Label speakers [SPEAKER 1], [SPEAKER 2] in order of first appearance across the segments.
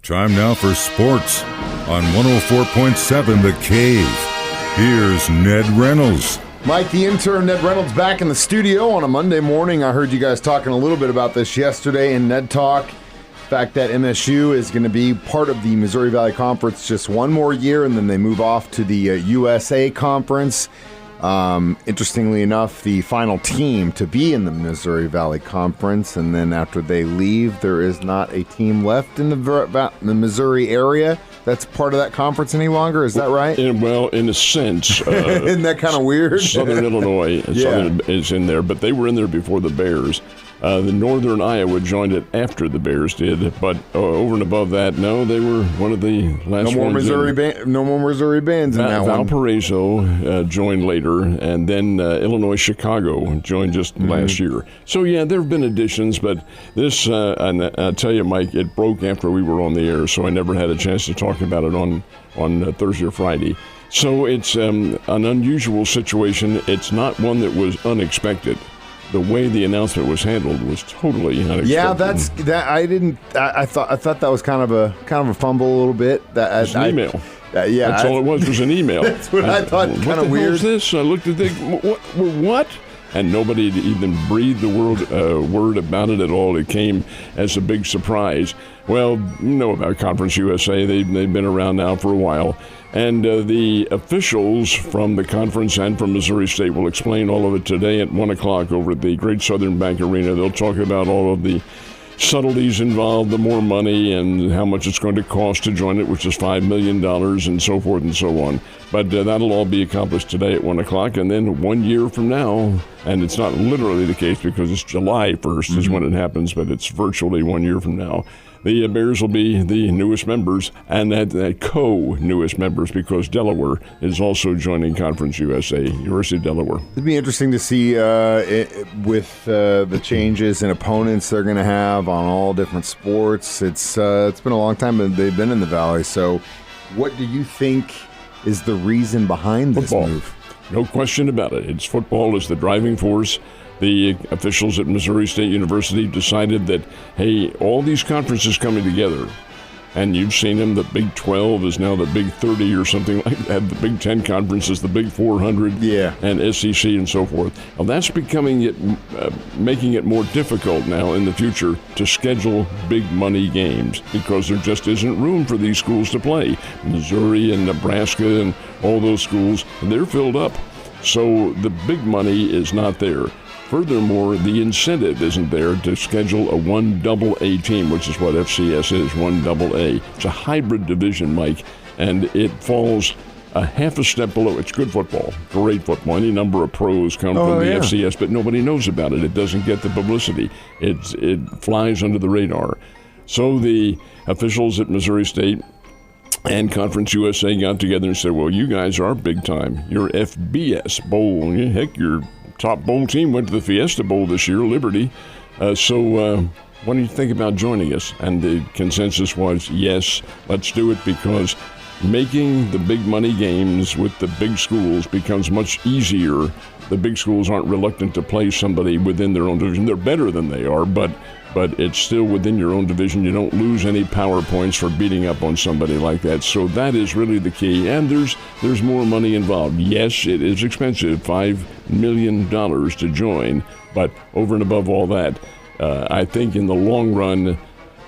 [SPEAKER 1] Time now for sports on 104.7 The Cave. Here's Ned Reynolds.
[SPEAKER 2] Mike, the intern, Ned Reynolds, back in the studio on a Monday morning. I heard you guys talking a little bit about this yesterday in Ned Talk. The fact that MSU is going to be part of the Missouri Valley Conference just one more year, and then they move off to the USA Conference. Interestingly enough, the final team to be in the Missouri Valley Conference, and then after they leave, there is not a team left in the Missouri area that's part of that conference any longer. Is that right?
[SPEAKER 3] In a sense.
[SPEAKER 2] Isn't that kind of weird?
[SPEAKER 3] Southern Illinois is in there, but they were in there before the Bears. The Northern Iowa joined it after the Bears did, but over and above that, no, they were one of the last ones.
[SPEAKER 2] No more Missouri bands in that one.
[SPEAKER 3] Valparaiso joined later, and then Illinois Chicago joined just last year. So, yeah, there have been additions, but this, and I tell you, Mike, it broke after we were on the air, so I never had a chance to talk about it on Thursday or Friday. So it's an unusual situation. It's not one that was unexpected. The way the announcement was handled was totally unexpected.
[SPEAKER 2] Yeah, I thought that was kind of a fumble a little bit.
[SPEAKER 3] It's an email. That's all it was an email.
[SPEAKER 2] That's what I thought. Kind of weird.
[SPEAKER 3] What the hell is this? I looked at what? And nobody had even breathed a word about it at all. It came as a big surprise. Well, you know about Conference USA. They've been around now for a while. And the officials from the conference and from Missouri State will explain all of it today at 1 o'clock over at the Great Southern Bank Arena. They'll talk about all of the subtleties involved, the more money, and how much it's going to cost to join it, which is $5 million, and so forth and so on. But that'll all be accomplished today at 1 o'clock. And then 1 year from now, and it's not literally the case because it's July 1st is when it happens, but it's virtually 1 year from now. The Bears will be the newest members, and co-newest members, because Delaware is also joining Conference USA, University of Delaware.
[SPEAKER 2] It'd be interesting to see with the changes in opponents they're going to have on all different sports. It's been a long time that they've been in the Valley. So what do you think is the reason behind this move?
[SPEAKER 3] No question about it. It's football is the driving force. The officials at Missouri State University decided that, hey, all these conferences coming together, and you've seen them, the Big 12 is now the Big 30 or something like that, the Big 10 conference is the Big 400, and SEC and so forth. Well, that's making it more difficult now in the future to schedule big money games because there just isn't room for these schools to play. Missouri and Nebraska and all those schools, they're filled up. So the big money is not there. Furthermore, the incentive isn't there to schedule a 1AA team, which is what FCS is, 1AA. It's a hybrid division, Mike, and it falls a half a step below. It's good football, great football. Any number of pros come from the FCS, but nobody knows about it. It doesn't get the publicity. It flies under the radar. So the officials at Missouri State and Conference USA got together and said, well, you guys are big time. Your FBS Bowl, heck, your top bowl team went to the Fiesta Bowl this year, Liberty. So what do you think about joining us? And the consensus was, yes, let's do it, because making the big money games with the big schools becomes much easier. The big schools aren't reluctant to play somebody within their own division. They're better than they are, but it's still within your own division. You don't lose any power points for beating up on somebody like that. So that is really the key. And there's more money involved. Yes, it is expensive, $5 million to join. But over and above all that, I think in the long run,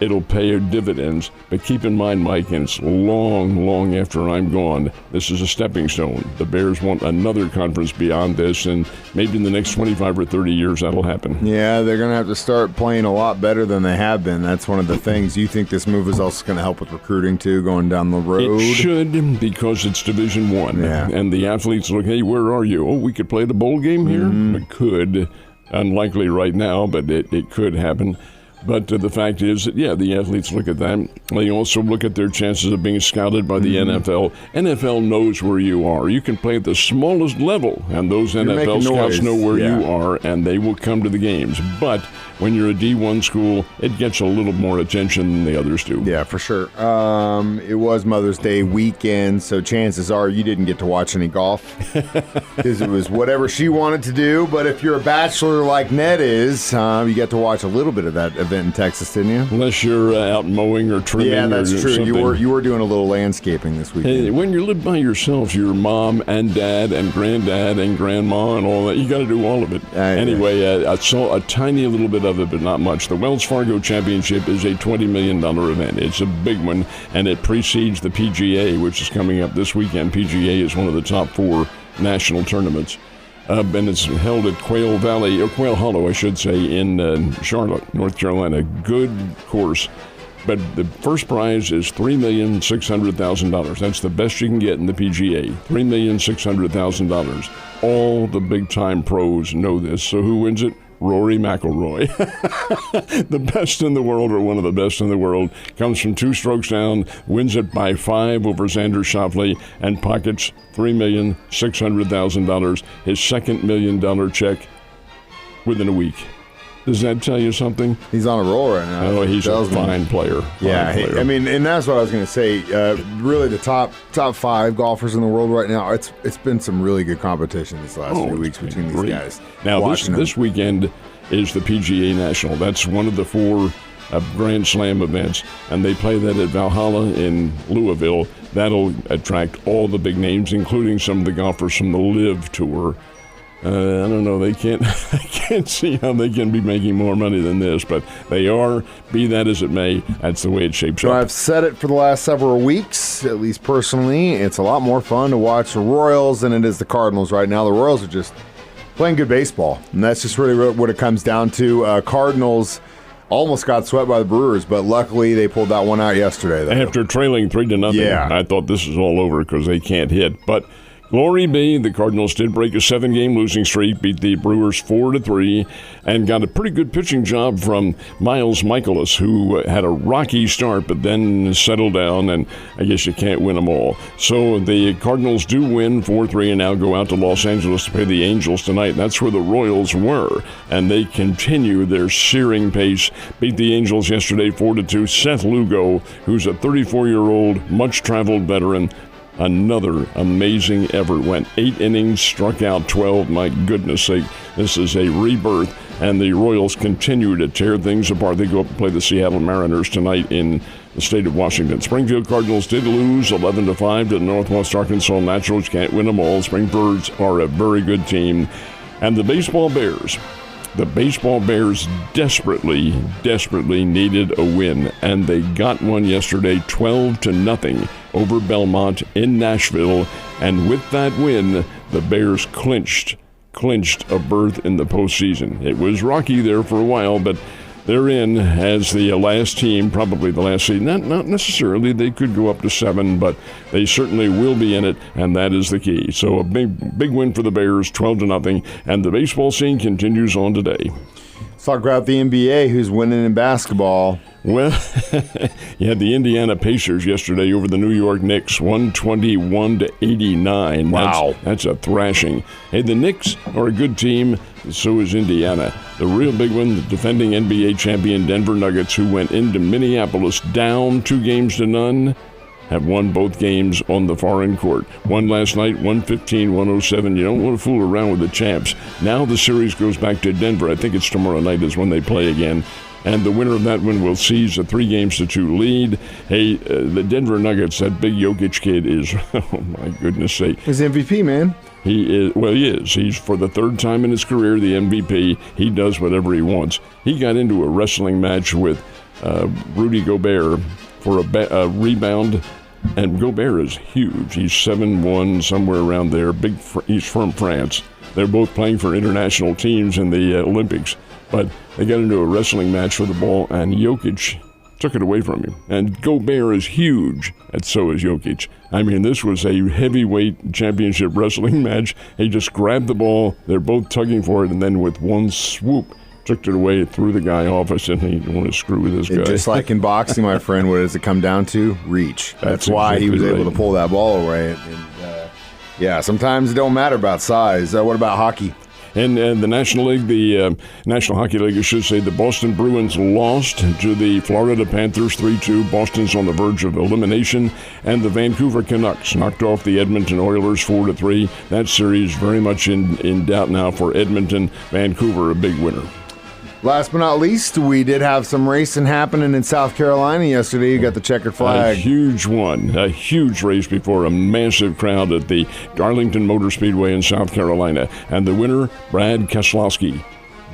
[SPEAKER 3] it'll pay dividends. But keep in mind, Mike, and it's long, long after I'm gone, this is a stepping stone. The Bears want another conference beyond this, and maybe in the next 25 or 30 years that'll happen.
[SPEAKER 2] Yeah, they're going to have to start playing a lot better than they have been. That's one of the things. You think this move is also going to help with recruiting, too, going down the road?
[SPEAKER 3] It should, because it's Division I.
[SPEAKER 2] Yeah.
[SPEAKER 3] And the athletes look, hey, where are you? Oh, we could play the bowl game here? It could. Unlikely right now, but it could happen. But the fact is that, the athletes look at that. They also look at their chances of being scouted by the NFL. NFL knows where you are. You can play at the smallest level, and those NFL scouts know where you are, and they will come to the games. But when you're a D1 school, it gets a little more attention than the others do.
[SPEAKER 2] Yeah, for sure. It was Mother's Day weekend, so chances are you didn't get to watch any golf. because it was whatever she wanted to do. But if you're a bachelor like Ned is, you get to watch a little bit of that event in Texas, didn't you?
[SPEAKER 3] Unless you're out mowing or trimming.
[SPEAKER 2] Yeah, that's
[SPEAKER 3] or
[SPEAKER 2] true.
[SPEAKER 3] Something.
[SPEAKER 2] You were doing a little landscaping this weekend.
[SPEAKER 3] Hey, when you live by yourself, your mom and dad and granddad and grandma and all that, you got to do all of it. Anyway, I saw a tiny little bit of it, but not much. The Wells Fargo Championship is a $20 million event. It's a big one, and it precedes the PGA, which is coming up this weekend. PGA is one of the top 4 national tournaments. And it's held at Quail Hollow, I should say, in Charlotte, North Carolina. Good course. But the first prize is $3,600,000. That's the best you can get in the PGA. $3,600,000. All the big-time pros know this. So who wins it? Rory McIlroy. The best in the world, or one of the best in the world, comes from 2 strokes down, wins it by 5 over Xander Schauffele, and pockets $3,600,000, his second $1 million check within a week. Does that tell you something?
[SPEAKER 2] He's on a roll right now.
[SPEAKER 3] Oh, he's a fine player.
[SPEAKER 2] I mean, and that's what I was going to say. Really, the top 5 golfers in the world right now. It's been some really good competition this last few weeks between these guys.
[SPEAKER 3] Now, this weekend is the PGA National. That's one of the 4 Grand Slam events, and they play that at Valhalla in Louisville. That'll attract all the big names, including some of the golfers from the LIV Tour. I don't know. I can't see how they can be making more money than this, but they are. Be that as it may, that's the way it shapes up.
[SPEAKER 2] I've said it for the last several weeks, at least personally. It's a lot more fun to watch the Royals than it is the Cardinals right now. The Royals are just playing good baseball, and that's just really what it comes down to. Cardinals almost got swept by the Brewers, but luckily they pulled that one out yesterday. Though.
[SPEAKER 3] After trailing 3-0,
[SPEAKER 2] yeah.
[SPEAKER 3] I thought this is all over because they can't hit, but. Glory be, the Cardinals did break a 7-game losing streak, beat the Brewers 4-3, and got a pretty good pitching job from Miles Michaelis, who had a rocky start but then settled down, and I guess you can't win them all. So the Cardinals do win 4-3 and now go out to Los Angeles to play the Angels tonight. That's where the Royals were, and they continue their searing pace. Beat the Angels yesterday 4-2. Seth Lugo, who's a 34-year-old, much-traveled veteran, another amazing effort. Went 8 innings, struck out 12. My goodness sake, this is a rebirth. And the Royals continue to tear things apart. They go up and play the Seattle Mariners tonight in the state of Washington. Springfield Cardinals did lose 11-5 to the Northwest Arkansas Naturals. Can't win them all. Springbirds are a very good team. And the baseball Bears. The baseball Bears desperately needed a win, and they got one yesterday, 12-0 over Belmont in Nashville. And with that win, the Bears clinched a berth in the postseason. It was rocky there for a while, but they're in as the last team, probably the last seed. Not necessarily. They could go up to 7, but they certainly will be in it, and that is the key. So a big win for the Bears, 12-0, and the baseball scene continues on today.
[SPEAKER 2] Let's talk about the NBA, who's winning in basketball.
[SPEAKER 3] Well, you had the Indiana Pacers yesterday over the New York Knicks, 121-89.
[SPEAKER 2] Wow.
[SPEAKER 3] That's a thrashing. Hey, the Knicks are a good team, so is Indiana. The real big one, the defending NBA champion Denver Nuggets, who went into Minneapolis down 2-0, have won both games on the foreign court. Won last night, 115-107. You don't want to fool around with the champs. Now the series goes back to Denver. I think it's tomorrow night is when they play again. And the winner of that one will seize a 3-2 lead. Hey, the Denver Nuggets, that big Jokic kid is, oh my goodness sake.
[SPEAKER 2] He's MVP, man.
[SPEAKER 3] He is. He's, for the 3rd time in his career, the MVP. He does whatever he wants. He got into a wrestling match with Rudy Gobert for a rebound, and Gobert is huge. He's 7'1", somewhere around there. He's from France. They're both playing for international teams in the Olympics. But they got into a wrestling match for the ball, and Jokic took it away from him. And Gobert is huge, and so is Jokic. I mean, this was a heavyweight championship wrestling match. He just grabbed the ball. They're both tugging for it, and then with one swoop, took it away, threw the guy off. I said, he didn't want to screw with this guy.
[SPEAKER 2] Just like in boxing, my friend, what does it come down to? Reach. That's why
[SPEAKER 3] exactly
[SPEAKER 2] he was able to pull that ball away. And, yeah, sometimes it don't matter about size. What about hockey?
[SPEAKER 3] In the National League, the National Hockey League, I should say, the Boston Bruins lost to the Florida Panthers 3-2. Boston's on the verge of elimination. And the Vancouver Canucks knocked off the Edmonton Oilers 4-3. That series very much in doubt now for Edmonton. Vancouver, a big winner.
[SPEAKER 2] Last but not least, we did have some racing happening in South Carolina yesterday. You got the checkered flag.
[SPEAKER 3] A huge one. A huge race before a massive crowd at the Darlington Motor Speedway in South Carolina. And the winner, Brad Keselowski.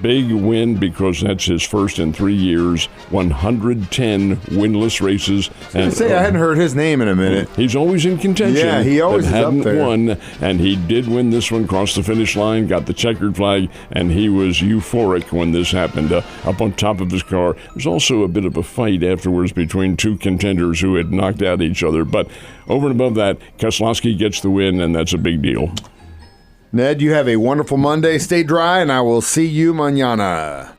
[SPEAKER 3] Big win because that's his first in 3 years, 110 winless races.
[SPEAKER 2] I hadn't heard his name in a minute.
[SPEAKER 3] He's always in contention.
[SPEAKER 2] Yeah, he always is up there.
[SPEAKER 3] Won, and he did win this one, crossed the finish line, got the checkered flag, and he was euphoric when this happened. Up on top of his car. There's also a bit of a fight afterwards between two contenders who had knocked out each other. But over and above that, Keselowski gets the win, and that's a big deal.
[SPEAKER 2] Ned, you have a wonderful Monday. Stay dry, and I will see you mañana.